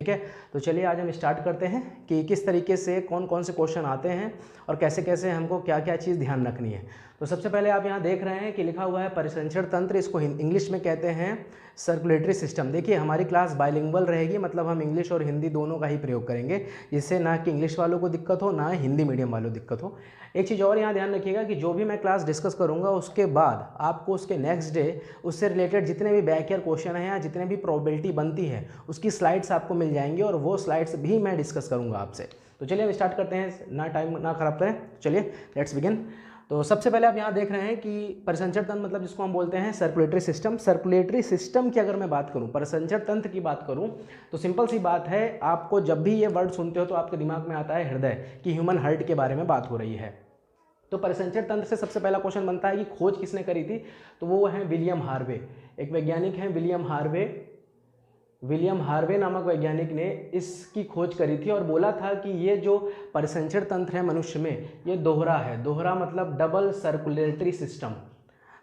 ठीक है। तो चलिए आज हम स्टार्ट करते हैं कि किस तरीके से कौन कौन से क्वेश्चन आते हैं और कैसे कैसे हमको क्या क्या चीज़ ध्यान रखनी है। तो सबसे पहले आप यहाँ देख रहे हैं कि लिखा हुआ है परिसंचरण तंत्र, इसको इंग्लिश में कहते हैं सर्कुलेटरी सिस्टम। देखिए हमारी क्लास बाइलिंगुअल रहेगी, मतलब हम इंग्लिश और हिंदी दोनों का ही प्रयोग करेंगे, जिससे ना कि इंग्लिश वालों को दिक्कत हो ना हिंदी मीडियम वालों को दिक्कत हो। एक चीज़ और यहाँ ध्यान रखिएगा कि जो भी मैं क्लास डिस्कस करूँगा उसके बाद आपको उसके नेक्स्ट डे उससे रिलेटेड जितने भी बैक ईयर क्वेश्चन हैं या जितने भी प्रोबेबिलिटी बनती है उसकी स्लाइड्स आपको मिल जाएंगी और वो स्लाइड्स भी मैं डिस्कस करूँगा आपसे। तो चलिए हम स्टार्ट करते हैं, ना टाइम ना ख़राब करें, चलिए लेट्स बिगिन। तो सबसे पहले आप यहाँ देख रहे हैं कि परिसंचरण तंत्र मतलब जिसको हम बोलते हैं सर्कुलेटरी सिस्टम। सर्कुलेटरी सिस्टम की अगर मैं बात करूँ, परिसंचरण तंत्र की बात करूँ, तो सिंपल सी बात है, आपको जब भी ये वर्ड सुनते हो तो आपके दिमाग में आता है हृदय, कि ह्यूमन हार्ट के बारे में बात हो रही है। तो परिसंचरण तंत्र से सबसे पहला क्वेश्चन बनता है कि खोज किसने करी थी, तो वो है विलियम हार्वे। एक वैज्ञानिक हैं विलियम हार्वे। विलियम हार्वे नामक वैज्ञानिक ने इसकी खोज करी थी और बोला था कि ये जो परिसंचरण तंत्र है मनुष्य में, ये दोहरा है। दोहरा मतलब डबल सर्कुलेटरी सिस्टम।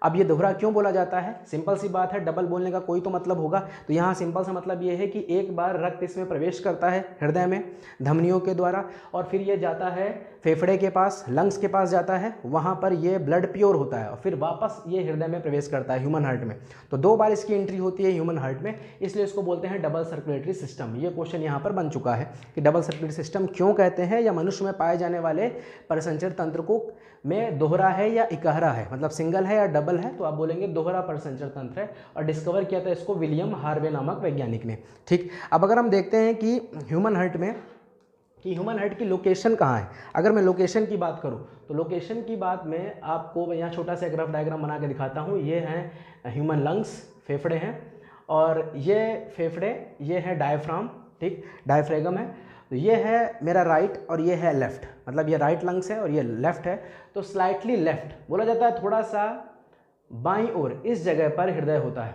अब ये दोहरा क्यों बोला जाता है, सिंपल सी बात है, डबल बोलने का कोई तो मतलब होगा। तो यहाँ सिंपल सा मतलब ये है कि एक बार रक्त इसमें प्रवेश करता है हृदय में धमनियों के द्वारा, और फिर ये जाता है फेफड़े के पास, लंग्स के पास जाता है, वहाँ पर ये ब्लड प्योर होता है और फिर वापस ये हृदय में प्रवेश करता है ह्यूमन हार्ट में। तो 2 बार इसकी एंट्री होती है ह्यूमन हार्ट में, इसलिए इसको बोलते हैं डबल सर्कुलेटरी सिस्टम। ये क्वेश्चन यहाँ पर बन चुका है कि डबल सर्कुलेटरी सिस्टम क्यों कहते हैं, या मनुष्य में पाए जाने वाले परिसंचरण तंत्र को में दोहरा है या इकहरा है, मतलब सिंगल है या डबल है, तो आप बोलेंगे दोहरा परिसंचरण तंत्र है। और डिस्कवर किया था इसको विलियम हार्वे नामक वैज्ञानिक ने। ठीक, अब अगर हम देखते हैं कि ह्यूमन हार्ट की लोकेशन कहाँ है। अगर मैं लोकेशन की बात करूँ तो लोकेशन की बात में आपको यहाँ छोटा सा ग्राफ डायग्राम बना के दिखाता हूँ। ये हैं ह्यूमन लंग्स, फेफड़े हैं, और ये फेफड़े, ये है डायफ्राम, ठीक, डायफ्रेगम है। तो ये है मेरा राइट और ये है लेफ्ट, मतलब ये राइट लंग्स है और ये लेफ्ट है। तो स्लाइटली लेफ्ट बोला जाता है, थोड़ा सा बाईं ओर इस जगह पर हृदय होता है।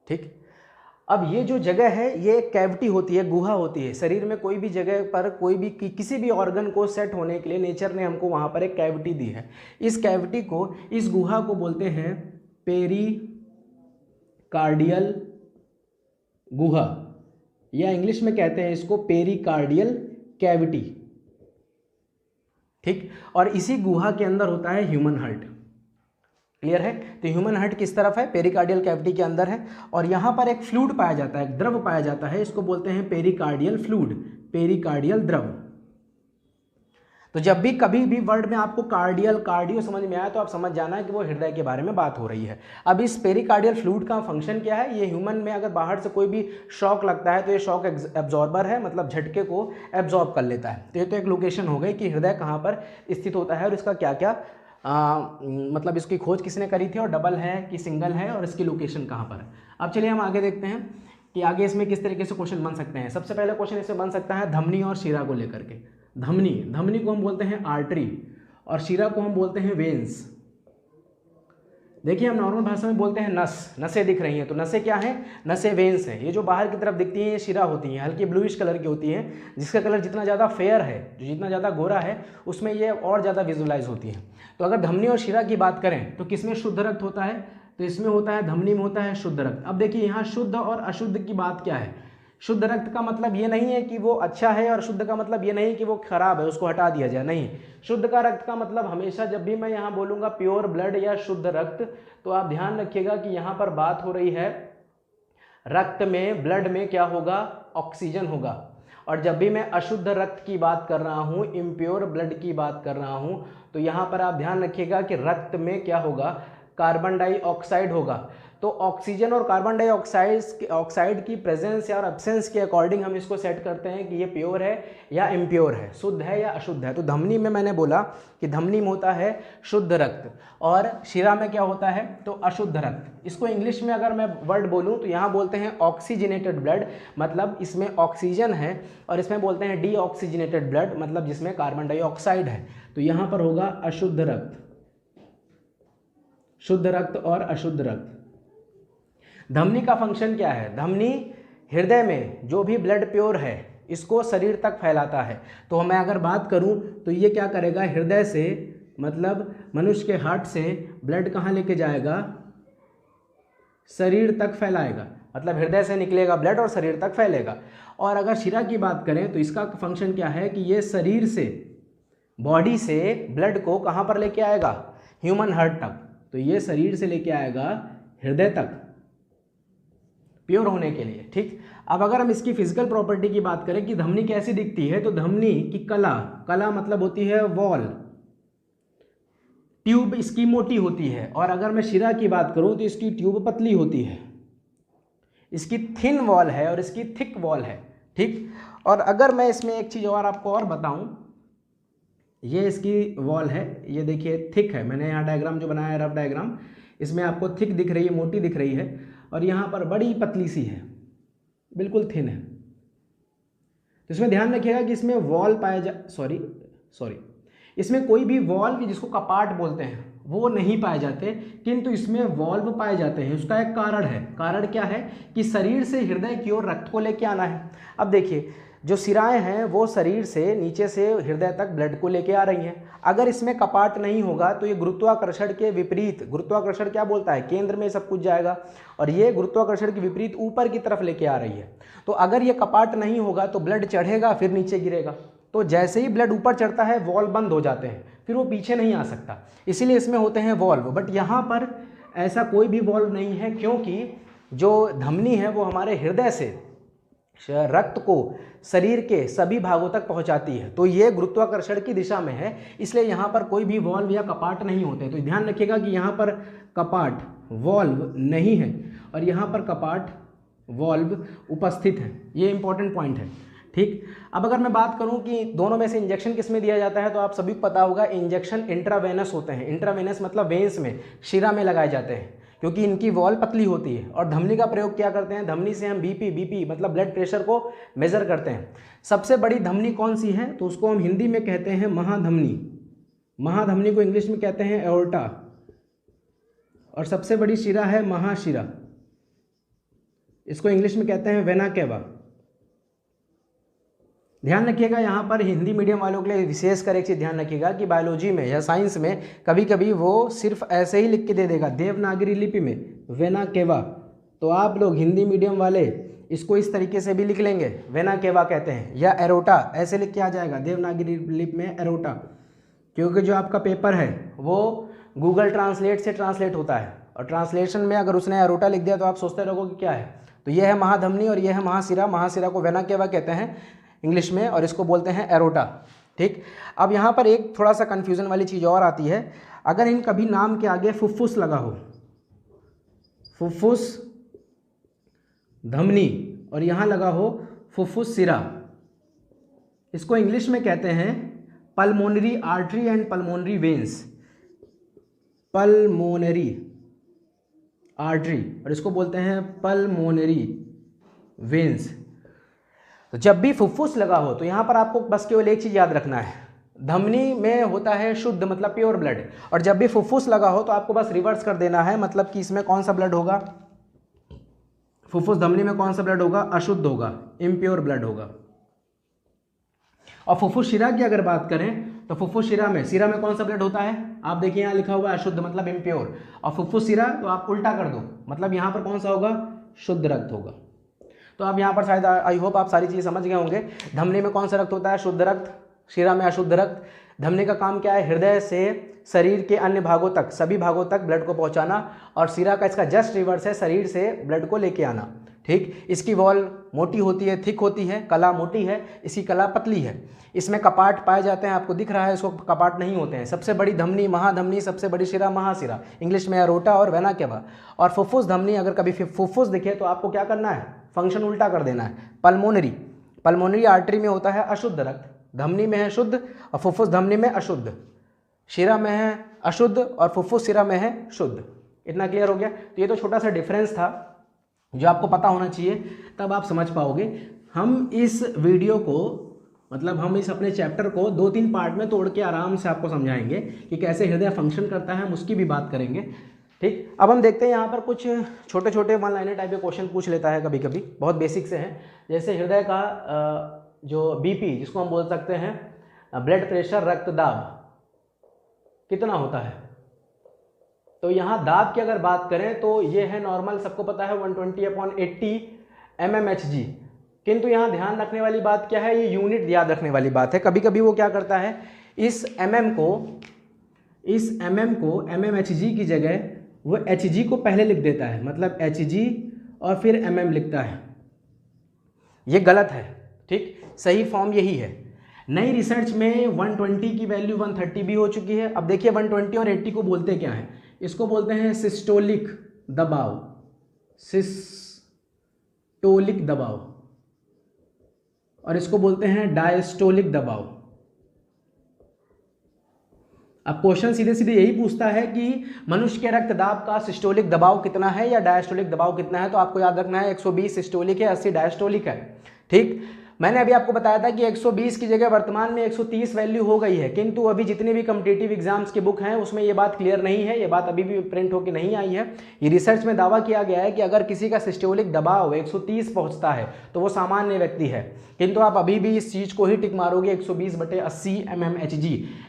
ठीक, अब ये जो जगह है ये एक कैविटी होती है, गुहा होती है। शरीर में कोई भी जगह पर कोई भी किसी भी ऑर्गन को सेट होने के लिए नेचर ने हमको वहाँ पर एक कैविटी दी है। इस कैविटी को, इस गुहा को बोलते हैं पेरिकार्डियल गुहा, या इंग्लिश में कहते हैं इसको पेरिकार्डियल कैविटी। ठीक, और इसी गुहा के अंदर होता है ह्यूमन हार्ट। क्लियर है। तो ह्यूमन हार्ट किस तरफ है, पेरिकार्डियल कैविटी के अंदर है, और यहाँ पर एक फ्लूइड पाया जाता है, एक द्रव पाया जाता है, इसको बोलते हैं पेरिकार्डियल फ्लूइड, पेरिकार्डियल द्रव। तो जब भी कभी भी वर्ड में आपको कार्डियो समझ में आया तो आप समझ जाना है कि वो हृदय के बारे में बात हो रही है। अब इस पेरिकार्डियल फ्लूइड का फंक्शन क्या है, ये ह्यूमन में अगर बाहर से कोई भी शॉक लगता है तो ये शॉक एब्जॉर्बर है, मतलब झटके को एब्जॉर्ब कर लेता है। तो ये तो एक लोकेशन हो गई कि हृदय कहाँ पर स्थित होता है और इसका क्या क्या मतलब इसकी खोज किसने करी थी, और डबल है कि सिंगल है, और इसकी लोकेशन कहाँ पर है। अब चलिए हम आगे देखते हैं कि आगे इसमें किस तरीके से क्वेश्चन बन सकते हैं। सबसे पहले क्वेश्चन इसमें बन सकता है धमनी और शिरा को लेकर के। धमनी को हम बोलते हैं आर्टरी और शिरा को हम बोलते हैं वेन्स। देखिए हम नॉर्मल भाषा में बोलते हैं नस, नसें दिख रही हैं, तो नसें क्या हैं, नसें वेन्स हैं। ये जो बाहर की तरफ दिखती हैं ये शिरा होती हैं, हल्की ब्लूइश कलर की होती हैं, जिसका कलर जितना ज़्यादा फेयर है, जो जितना ज़्यादा गोरा है, उसमें ये और ज़्यादा विजुअलाइज होती हैं। तो अगर धमनी और शिरा की बात करें तो किसमें शुद्ध रक्त होता है, तो इसमें होता है, धमनी में होता है शुद्ध रक्त। अब देखिए यहाँ शुद्ध और अशुद्ध की बात क्या है। शुद्ध रक्त का मतलब ये नहीं है कि वो अच्छा है, और शुद्ध का मतलब ये नहीं कि वो खराब है, उसको हटा दिया जाए, नहीं। शुद्ध का रक्त का मतलब हमेशा जब भी मैं यहाँ बोलूँगा प्योर ब्लड या शुद्ध रक्त, तो आप ध्यान रखिएगा कि यहाँ पर बात हो रही है रक्त में, ब्लड में क्या होगा, ऑक्सीजन होगा। और जब भी मैं अशुद्ध रक्त की बात कर रहा हूँ, इम्प्योर ब्लड की बात कर रहा हूँ, तो यहाँ पर आप ध्यान रखिएगा कि रक्त में क्या होगा, कार्बन डाइऑक्साइड होगा। तो ऑक्सीजन और कार्बन डाइऑक्साइड की प्रेजेंस या और एब्सेंस के अकॉर्डिंग हम इसको सेट करते हैं कि ये प्योर है या इम्प्योर है, शुद्ध है या अशुद्ध है। तो धमनी में मैंने बोला कि धमनी में होता है शुद्ध रक्त, और शिरा में क्या होता है, तो अशुद्ध रक्त। इसको इंग्लिश में अगर मैं वर्ड बोलूँ तो यहाँ बोलते हैं ऑक्सीजनेटेड ब्लड, मतलब इसमें ऑक्सीजन है, और इसमें बोलते हैं डीऑक्सीजनेटेड ब्लड, मतलब जिसमें कार्बन डाइऑक्साइड है। तो यहाँ पर होगा अशुद्ध रक्त, शुद्ध रक्त और अशुद्ध रक्त। धमनी का फंक्शन क्या है, धमनी हृदय में जो भी ब्लड प्योर है इसको शरीर तक फैलाता है। तो मैं अगर बात करूं तो ये क्या करेगा, हृदय से, मतलब मनुष्य के हार्ट से ब्लड कहाँ लेके जाएगा, शरीर तक फैलाएगा। मतलब हृदय से निकलेगा ब्लड और शरीर तक फैलेगा। और अगर शिरा की बात करें तो इसका फंक्शन क्या है कि ये शरीर से, बॉडी से ब्लड को कहाँ पर लेके आएगा, ह्यूमन हार्ट तक। तो ये शरीर से लेके आएगा हृदय तक प्योर होने के लिए, ठीक। अब अगर हम इसकी फिजिकल प्रॉपर्टी की बात करें कि धमनी कैसी दिखती है, तो धमनी की कला मतलब होती है वॉल, ट्यूब इसकी मोटी होती है। और अगर मैं शिरा की बात करूं तो इसकी ट्यूब पतली होती है, इसकी थिन वॉल है और इसकी थिक वॉल है, ठीक। और अगर मैं इसमें एक चीज़ और आपको और बताऊं, ये इसकी वॉल है, ये देखिए थिक है। मैंने यहाँ डायग्राम जो बनाया है रफ डायग्राम, इसमें आपको थिक दिख रही है, मोटी दिख रही है, और यहाँ पर बड़ी पतली सी है, बिल्कुल थिन है। तो इसमें ध्यान रखिएगा कि इसमें वॉल पाए सॉरी इसमें कोई भी वॉल्व जिसको कपाट बोलते हैं वो नहीं पाए जाते, किंतु इसमें वॉल्व पाए जाते हैं। उसका एक कारण है। कारण क्या है कि शरीर से हृदय की ओर रक्त को लेके आना है। अब देखिए जो सिराएं हैं वो शरीर से नीचे से हृदय तक ब्लड को लेके आ रही हैं। अगर इसमें कपाट नहीं होगा तो ये गुरुत्वाकर्षण के विपरीत, गुरुत्वाकर्षण क्या बोलता है, केंद्र में सब कुछ जाएगा, और ये गुरुत्वाकर्षण के विपरीत ऊपर की तरफ लेके आ रही है। तो अगर ये कपाट नहीं होगा तो ब्लड चढ़ेगा फिर नीचे गिरेगा। तो जैसे ही ब्लड ऊपर चढ़ता है वॉल बंद हो जाते हैं, फिर वो पीछे नहीं आ सकता, इसीलिए इसमें होते हैं वॉल्व। बट यहाँ पर ऐसा कोई भी वॉल्व नहीं है, क्योंकि जो धमनी है वो हमारे हृदय से रक्त को शरीर के सभी भागों तक पहुंचाती है। तो ये गुरुत्वाकर्षण की दिशा में है, इसलिए यहाँ पर कोई भी वॉल्व या कपाट नहीं होते। तो ध्यान रखिएगा कि यहाँ पर कपाट वॉल्व नहीं है और यहाँ पर कपाट वॉल्व उपस्थित है। ये इंपॉर्टेंट पॉइंट है, ठीक। अब अगर मैं बात करूं कि दोनों में से इंजेक्शन किस में दिया जाता है, तो आप सभी को पता होगा इंजेक्शन इंट्रावेनस होते हैं। इंट्रावेनस मतलब वेन्स में, शिरा में लगाए जाते हैं, क्योंकि इनकी वॉल पतली होती है। और धमनी का प्रयोग क्या करते हैं, धमनी से हम बीपी मतलब ब्लड प्रेशर को मेजर करते हैं। सबसे बड़ी धमनी कौन सी है, तो उसको हम हिंदी में कहते हैं महाधमनी। महाधमनी को इंग्लिश में कहते हैं एओर्टा, और सबसे बड़ी शिरा है महाशिरा, इसको इंग्लिश में कहते हैं वेना केवा। ध्यान रखिएगा यहाँ पर हिंदी मीडियम वालों के लिए विशेषकर एक चीज़ ध्यान रखिएगा कि बायोलॉजी में या साइंस में कभी कभी वो सिर्फ ऐसे ही लिख के दे देगा देवनागरी लिपि में वेना केवा। तो आप लोग हिंदी मीडियम वाले इसको इस तरीके से भी लिख लेंगे, वेना केवा कहते हैं, या एरोटा ऐसे लिख के आ जाएगा देवनागरी लिपि में एरोटा। क्योंकि जो आपका पेपर है वो गूगल ट्रांसलेट से ट्रांसलेट होता है, और ट्रांसलेशन में अगर उसने एरोटा लिख दिया तो आप सोचते रहोगे कि क्या है। तो ये है महाधमनी और ये है महाशिरा। महाशिरा को वेना केवा कहते हैं इंग्लिश में, और इसको बोलते हैं एरोटा, ठीक। अब यहाँ पर एक थोड़ा सा कन्फ्यूज़न वाली चीज़ और आती है। अगर इन कभी नाम के आगे फुफ्फुस लगा हो, फुफ्फुस धमनी, और यहाँ लगा हो फुफ्फुस सिरा, इसको इंग्लिश में कहते हैं pulmonary artery and pulmonary veins, pulmonary artery, और इसको बोलते हैं पल्मोनरी वेन्स। तो जब भी फुफ्फुस लगा हो तो यहाँ पर आपको बस केवल एक चीज़ याद रखना है, धमनी में होता है शुद्ध मतलब प्योर ब्लड, और जब भी फुफ्फुस लगा हो तो आपको बस रिवर्स कर देना है, मतलब कि इसमें कौन सा ब्लड होगा, फुफ्फुस धमनी में कौन सा ब्लड होगा, अशुद्ध होगा, इम्प्योर ब्लड होगा। और फुफ्फुस शिरा की अगर बात करें तो फुफ्फुस शिरा में कौन सा ब्लड होता है, आप देखिए यहाँ लिखा हुआ है अशुद्ध मतलब इम्प्योर, और फुफ्फुस शिरा तो आप उल्टा कर दो, मतलब यहाँ पर कौन सा होगा, शुद्ध रक्त होगा। तो अब यहाँ पर शायद आई होप आप सारी चीज़ समझ गए होंगे। धमनी में कौन सा रक्त होता है, शुद्ध रक्त, शिरा में अशुद्ध रक्त। धमनी का काम क्या है, हृदय से शरीर के अन्य भागों तक, सभी भागों तक ब्लड को पहुँचाना, और शिरा का इसका जस्ट रिवर्स है, शरीर से ब्लड को लेके आना, ठीक। इसकी वॉल मोटी होती है, थिक होती है, कला मोटी है, इसकी कला पतली है। इसमें कपाट पाए जाते हैं, आपको दिख रहा है, इसको कपाट नहीं होते हैं। सबसे बड़ी धमनी महाधमनी, सबसे बड़ी शिरा महाशिरा, इंग्लिश में एरोटा और वेना केवा। और फुफ्फुस धमनी, अगर कभी फुफ्फुस दिखे तो आपको क्या करना है, फंक्शन उल्टा कर देना है। पल्मोनरी आर्टरी में होता है अशुद्ध रक्त, धमनी में है शुद्ध, और फुफ्फुस धमनी में अशुद्ध, शिरा में है अशुद्ध और फुफ्फुस शिरा में है शुद्ध। इतना क्लियर हो गया। तो ये तो छोटा सा डिफरेंस था जो आपको पता होना चाहिए, तब आप समझ पाओगे। हम इस वीडियो को, मतलब हम इस अपने चैप्टर को 2-3 पार्ट में तोड़ के आराम से आपको समझाएंगे कि कैसे हृदय फंक्शन करता है, हम उसकी भी बात करेंगे, ठीक। अब हम देखते हैं यहाँ पर कुछ छोटे छोटे वन लाइनर टाइप के क्वेश्चन पूछ लेता है कभी कभी, बहुत बेसिक से हैं। जैसे हृदय का जो बीपी, जिसको हम बोल सकते हैं ब्लड प्रेशर, रक्तदाब कितना होता है, तो यहाँ दाब की अगर बात करें तो ये है नॉर्मल, सबको पता है 120/80 mmHg। किंतु यहाँ ध्यान रखने वाली बात क्या है, ये यूनिट याद रखने वाली बात है। कभी कभी वो क्या करता है, इस mm को mmHg की जगह वो Hg को पहले लिख देता है, मतलब Hg और फिर mm लिखता है। ये गलत है, ठीक, सही फॉर्म यही है। नई रिसर्च में 120 की वैल्यू 130 भी हो चुकी है। अब देखिए 120 और 80 को बोलते क्या है, इसको बोलते हैं सिस्टोलिक दबाव, सिस्टोलिक दबाव, और इसको बोलते हैं डायस्टोलिक दबाव। अब क्वेश्चन सीधे सीधे यही पूछता है कि मनुष्य के रक्त दाब का सिस्टोलिक दबाव कितना है या डायस्टोलिक दबाव कितना है। तो आपको याद रखना है 120 सिस्टोलिक है, 80 डायस्टोलिक है, ठीक। मैंने अभी आपको बताया था कि 120 की जगह वर्तमान में 130 वैल्यू हो गई है, किंतु अभी जितने भी कॉम्पिटिटिव एग्जाम्स की बुक हैं उसमें ये बात क्लियर नहीं है, ये बात अभी भी प्रिंट होकर नहीं आई है। ये रिसर्च में दावा किया गया है कि अगर किसी का सिस्टोलिक दबाव 130 पहुंचता है तो वो सामान्य व्यक्ति है, किंतु आप अभी भी इस चीज़ को ही टिक मारोगे 120/80 mmHg।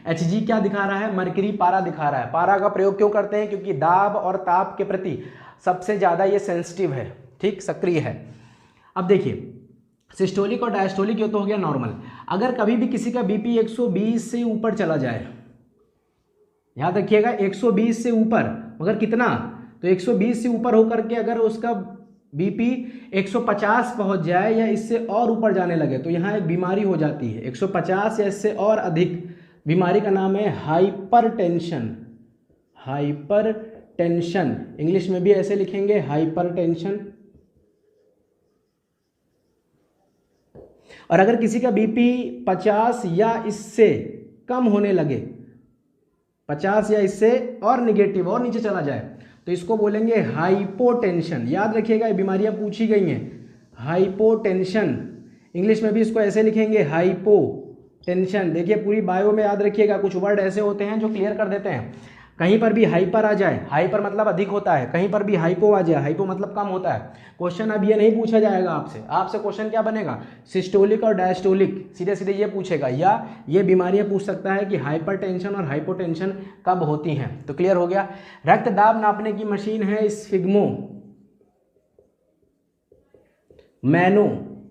Hg क्या दिखा रहा है, मरकरी पारा दिखा रहा है। पारा का प्रयोग क्यों करते हैं, क्योंकि दाब और ताप के प्रति सबसे ज़्यादा ये सेंसिटिव है, ठीक, सक्रिय है। अब देखिए सिस्टोलिक और डायस्टोलिक ये तो हो गया नॉर्मल। अगर कभी भी किसी का बीपी 120 से ऊपर चला जाए, याद रखिएगा 120 से ऊपर, मगर कितना, तो 120 से ऊपर होकर के अगर उसका बीपी 150 पहुंच जाए या इससे और ऊपर जाने लगे तो यहाँ एक बीमारी हो जाती है। 150 या इससे और अधिक बीमारी का नाम है हाइपरटेंशन। हाइपरटेंशन इंग्लिश में भी ऐसे लिखेंगे, हाइपरटेंशन। और अगर किसी का बीपी 50 या इससे कम होने लगे, 50 या इससे और निगेटिव और नीचे चला जाए, तो इसको बोलेंगे हाइपोटेंशन। याद रखिएगा ये बीमारियां पूछी गई हैं, हाइपोटेंशन। इंग्लिश में भी इसको ऐसे लिखेंगे, हाइपोटेंशन। देखिए पूरी बायो में याद रखिएगा कुछ वर्ड ऐसे होते हैं जो क्लियर कर देते हैं। कहीं पर भी हाइपर आ जाए, हाइपर मतलब अधिक होता है, कहीं पर भी हाइपो आ जाए, हाइपो मतलब कम होता है। क्वेश्चन अब ये नहीं पूछा जाएगा आपसे क्वेश्चन क्या बनेगा, सिस्टोलिक और डायस्टोलिक, सीधे सीधे ये पूछेगा, या ये बीमारियां पूछ सकता है कि हाइपरटेंशन और हाइपोटेंशन कब होती हैं। तो क्लियर हो गया। रक्त दाब नापने की मशीन है स्फिग्मो मैनोमीटर।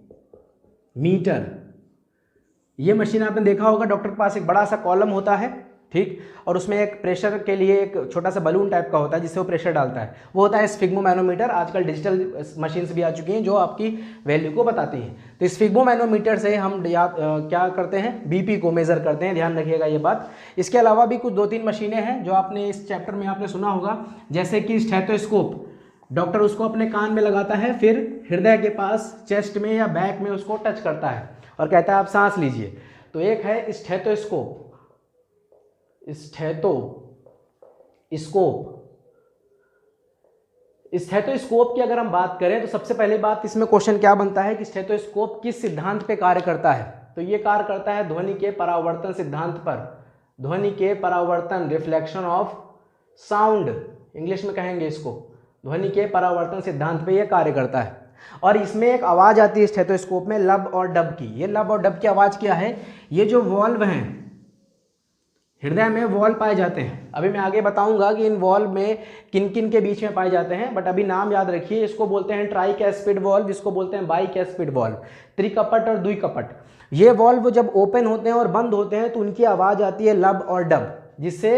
ये मशीन आपने देखा होगा, डॉक्टर के पास एक बड़ा सा कॉलम होता है, ठीक, और उसमें एक प्रेशर के लिए एक छोटा सा बलून टाइप का होता है जिससे वो प्रेशर डालता है, वो होता है स्फिग्मो मैनोमीटर। आजकल डिजिटल मशीन्स भी आ चुकी हैं जो आपकी वैल्यू को बताती हैं। तो स्फिग्मो मैनोमीटर से हम क्या करते हैं, बीपी को मेज़र करते हैं, ध्यान रखिएगा ये बात। इसके अलावा भी कुछ 2-3 मशीनें हैं जो आपने इस चैप्टर में आपने सुना होगा, जैसे कि स्टेथोस्कोप। डॉक्टर उसको अपने कान में लगाता है, फिर हृदय के पास चेस्ट में या बैक में उसको टच करता है और कहता है आप सांस लीजिए। तो एक है स्टेथोस्कोप, स्टेथोस्कोप की अगर हम बात करें तो सबसे पहले बात इसमें क्वेश्चन क्या बनता है कि स्टेथोस्कोप किस सिद्धांत पे कार्य करता है। तो ये कार्य करता है ध्वनि के परावर्तन सिद्धांत पर, ध्वनि के परावर्तन, रिफ्लेक्शन ऑफ साउंड इंग्लिश में कहेंगे इसको, ध्वनि के परावर्तन सिद्धांत पे ये कार्य करता है। और इसमें एक आवाज़ आती है स्टेथोस्कोप में, लब और डब की। ये लब और डब की आवाज़ क्या है, ये जो वॉल्व हैं, हृदय में वॉल्व पाए जाते हैं। अभी मैं आगे बताऊंगा कि इन वॉल्व में किन किन के बीच में पाए जाते हैं, बट अभी नाम याद रखिए। इसको बोलते हैं ट्राइकैस्पिड वॉल्व, इसको बोलते हैं बाइकैस्पिड वॉल्व, त्रिकपट और द्विकपट। ये वॉल्व जब ओपन होते हैं और बंद होते हैं तो उनकी आवाज़ आती है लब और डब, जिससे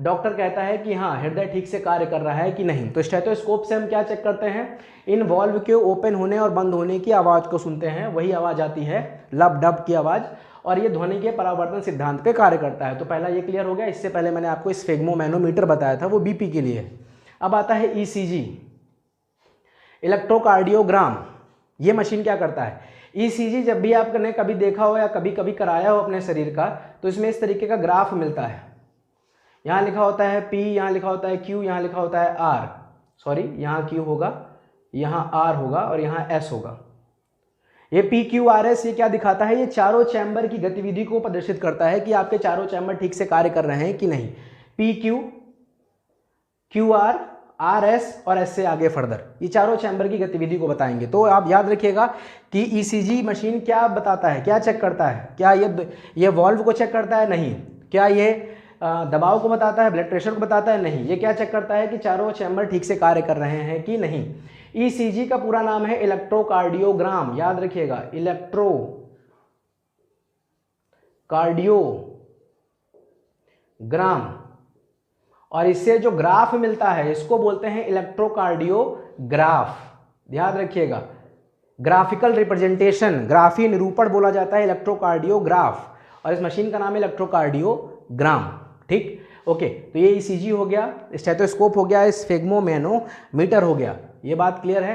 डॉक्टर कहता है कि हाँ हृदय ठीक से कार्य कर रहा है कि नहीं। तो स्टेथोस्कोप से हम क्या चेक करते हैं, इन वॉल्व के ओपन होने और बंद होने की आवाज़ को सुनते हैं, वही आवाज़ आती है लब डब की आवाज़, और ये ध्वनि के परावर्तन सिद्धांत पे कार्य करता है। तो पहला ये क्लियर हो गया। इससे पहले मैंने आपको स्फिग्मो मैनोमीटर बताया था, वो बीपी के लिए। अब आता है ईसीजी, इलेक्ट्रोकार्डियोग्राम। ये मशीन क्या करता है, ईसीजी जब भी आपने कभी देखा हो या कभी कभी कराया हो अपने शरीर का, तो इसमें इस तरीके का ग्राफ मिलता है। यहाँ लिखा होता है P, यहाँ लिखा होता है Q, यहाँ लिखा होता है R, सॉरी यहाँ Q होगा, यहाँ R होगा और यहाँ S होगा। ये PQRS ये क्या दिखाता है, ये चारों चैम्बर की गतिविधि को प्रदर्शित करता है कि आपके चारों चैम्बर ठीक से कार्य कर रहे हैं कि नहीं। PQ, QR, RS और S से आगे फर्दर, ये चारों चैम्बर की गतिविधि को बताएंगे। तो आप याद रखिएगा कि ECG मशीन क्या बताता है, क्या चेक करता है, क्या ये वॉल्व को चेक करता है, नहीं। क्या ये दबाव को बताता है, ब्लड प्रेशर को बताता है? नहीं। ये क्या चेक करता है कि चारों चैम्बर ठीक से कार्य कर रहे हैं कि नहीं। ईसीजी का पूरा नाम है इलेक्ट्रोकार्डियोग्राम, याद रखिएगा, इलेक्ट्रोकार्डियोग्राम। और इससे जो ग्राफ मिलता है इसको बोलते हैं इलेक्ट्रोकार्डियोग्राफ, याद रखिएगा। ग्राफिकल रिप्रेजेंटेशन, ग्राफी निरूपण बोला जाता है इलेक्ट्रोकार्डियोग्राफ, और इस मशीन का नाम है इलेक्ट्रोकार्डियोग्राम। ठीक, ओके। तो ये ईसीजी हो गया, स्टेथोस्कोप हो गया, स्फिग्मोमेनोमीटर हो गया। ये बात क्लियर है?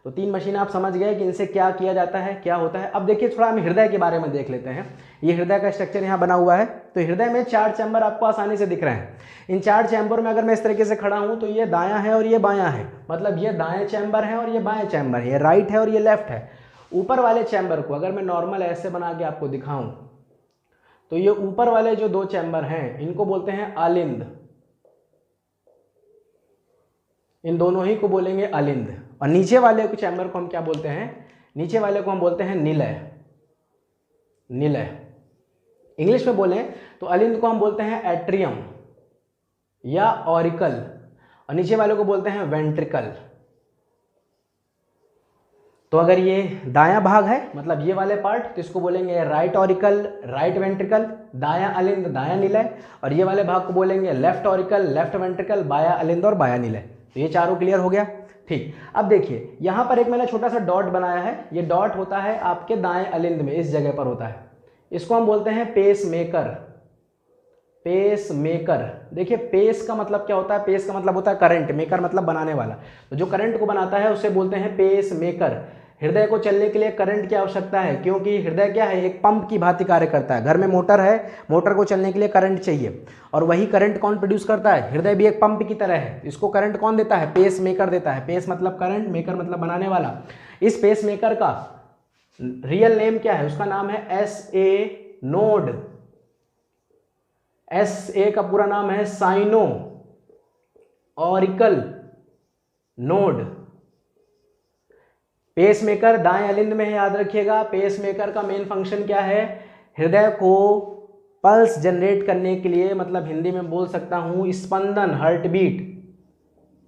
तो 3 मशीन आप समझ गए कि इनसे क्या किया जाता है, क्या होता है। अब देखिए थोड़ा हम हृदय के बारे में देख लेते हैं। ये हृदय का स्ट्रक्चर यहाँ बना हुआ है। तो हृदय में 4 चैम्बर आपको आसानी से दिख रहे हैं। इन 4 चैम्बर में अगर मैं इस तरीके से खड़ा हूँ तो ये दायां है और ये बायां है, मतलब ये दाएं चैम्बर है और ये बाएं चैम्बर है, ये राइट है और ये लेफ्ट है। ऊपर वाले चैम्बर को अगर मैं नॉर्मल ऐसे बना के आपको दिखाऊं तो ये ऊपर वाले जो 2 चैम्बर हैं इनको बोलते हैं अलिंद, इन दोनों ही को बोलेंगे अलिंद। और नीचे वाले को चैम्बर को हम क्या बोलते हैं? नीचे वाले को हम बोलते हैं निलय। निलय इंग्लिश में बोलें तो अलिंद को हम बोलते हैं एट्रियम या ऑरिकल, और नीचे वाले को बोलते हैं वेंट्रिकल। तो अगर ये दायां भाग है मतलब ये वाले पार्ट, तो इसको बोलेंगे राइट ऑरिकल, राइट वेंट्रिकल, दायां अलिंद, दायां निलय। और ये वाले भाग को बोलेंगे लेफ्ट ऑरिकल, लेफ्ट वेंट्रिकल, बायां अलिंद और बायां निलय। तो ये चारों क्लियर हो गया। ठीक, अब देखिए यहाँ पर एक मैंने छोटा सा डॉट बनाया है। ये डॉट होता है आपके दाएं अलिंद में, इस जगह पर होता है। इसको हम बोलते हैं पेस मेकर। पेस मेकर, देखिए पेस का मतलब क्या होता है? पेस का मतलब होता है करंट, मेकर मतलब बनाने वाला। तो जो करंट को बनाता है उसे बोलते हैं पेस मेकर। हृदय को चलने के लिए करंट की आवश्यकता है, क्योंकि हृदय क्या है? एक पंप की भांति कार्य करता है। घर में मोटर है, मोटर को चलने के लिए करंट चाहिए, और वही करंट कौन प्रोड्यूस करता है? हृदय भी एक पंप की तरह है। इसको करंट कौन देता है? पेस मेकर देता है। पेस मतलब करंट, मेकर मतलब बनाने वाला। इस पेस मेकर का रियल नेम क्या है? उसका नाम है SA नोड। SA का पूरा नाम है sino auricle node. Pacemaker दाएं अलिंद में है, याद रखिएगा। पेस मेकर का मेन फंक्शन क्या है? हृदय को पल्स जनरेट करने के लिए, मतलब हिंदी में बोल सकता हूं स्पंदन, हार्ट बीट,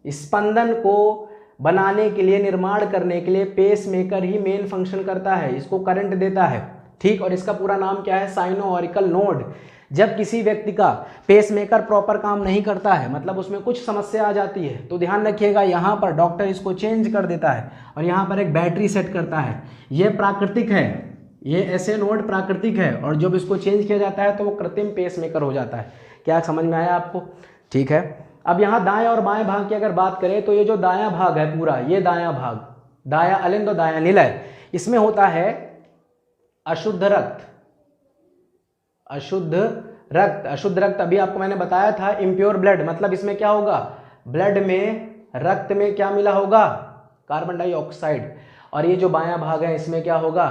स्पंदन को बनाने के लिए, निर्माण करने के लिए पेस मेकर ही मेन फंक्शन करता है, इसको करंट देता है। ठीक, और इसका पूरा नाम क्या है? Sino auricle node. जब किसी व्यक्ति का पेसमेकर प्रॉपर काम नहीं करता है, मतलब उसमें कुछ समस्या आ जाती है, तो ध्यान रखिएगा यहाँ पर डॉक्टर इसको चेंज कर देता है और यहाँ पर एक बैटरी सेट करता है। ये प्राकृतिक है, ये ऐसे नोड प्राकृतिक है, और जब इसको चेंज किया जाता है तो वो कृत्रिम पेसमेकर हो जाता है। क्या समझ में आया आपको? ठीक है। अब यहाँ दाएं और बाएं भाग की अगर बात करें तो ये जो दायां भाग है पूरा, ये दायां भाग, दायां अलिंद और दायां निलय, इसमें होता है अशुद्ध रक्त। अशुद्ध रक्त, अशुद्ध रक्त अभी आपको मैंने बताया था, इम्प्योर ब्लड, मतलब इसमें क्या होगा? ब्लड में, रक्त में क्या मिला होगा? Carbon dioxide. और ये जो बायां भाग है इसमें क्या होगा?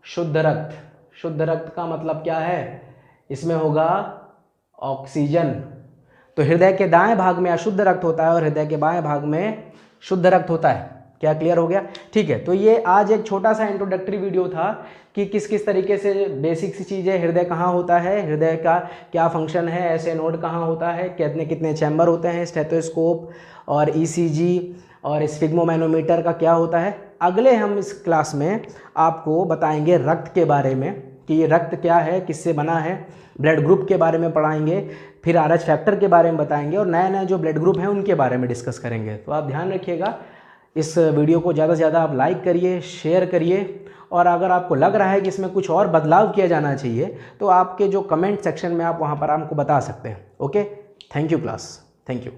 शुद्ध रक्त। शुद्ध रक्त का मतलब क्या है? इसमें होगा ऑक्सीजन। तो हृदय के दाएं भाग में अशुद्ध रक्त होता है और हृदय के बाएं भाग में शुद्ध रक्त होता है। क्या क्लियर हो गया? ठीक है। तो ये आज एक छोटा सा इंट्रोडक्टरी वीडियो था कि किस किस तरीके से बेसिक सी चीज़ें, हृदय कहाँ होता है, हृदय का क्या फंक्शन है, ऐसे नोड कहाँ होता है, कितने कितने चैम्बर होते हैं, स्टेथोस्कोप और ईसीजी और स्फिग्मोमेनोमीटर का क्या होता है। अगले हम इस क्लास में आपको बताएंगे रक्त के बारे में कि ये रक्त क्या है, किससे बना है, ब्लड ग्रुप के बारे में पढ़ाएंगे, फिर RH फैक्टर के बारे में बताएंगे और नए नए जो ब्लड ग्रुप हैं उनके बारे में डिस्कस करेंगे। तो आप ध्यान रखिएगा, इस वीडियो को ज़्यादा से ज़्यादा आप लाइक करिए, शेयर करिए, और अगर आपको लग रहा है कि इसमें कुछ और बदलाव किया जाना चाहिए तो आपके जो कमेंट सेक्शन में आप वहाँ पर हमको बता सकते हैं। Okay, thank you class, thank you.